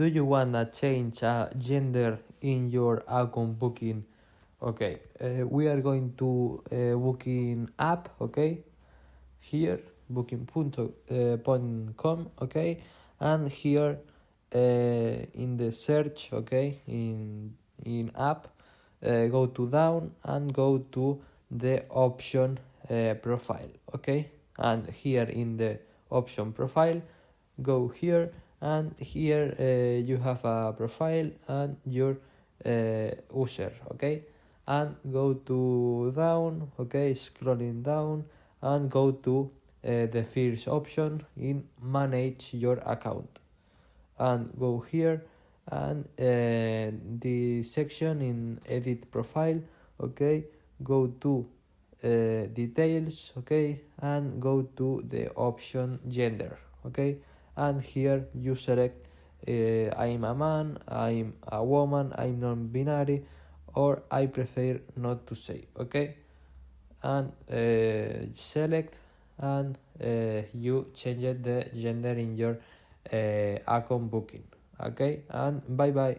Do you wanna change a gender in your account booking? Okay, we are going to booking app, okay, here booking.com, okay, and here in the search, okay, in app, go to down and go to the option profile, okay, and here in the option profile, go here, and here you have a profile and your user, okay, and go to down, okay, scrolling down, and go to the first option in manage your account, and go here, and the section in edit profile, okay, go to details, okay, and go to the option gender, okay, and here you select I'm a man, I'm a woman, I'm non-binary, or I prefer not to say, okay, and select, and you change the gender in your account booking, okay, and bye bye.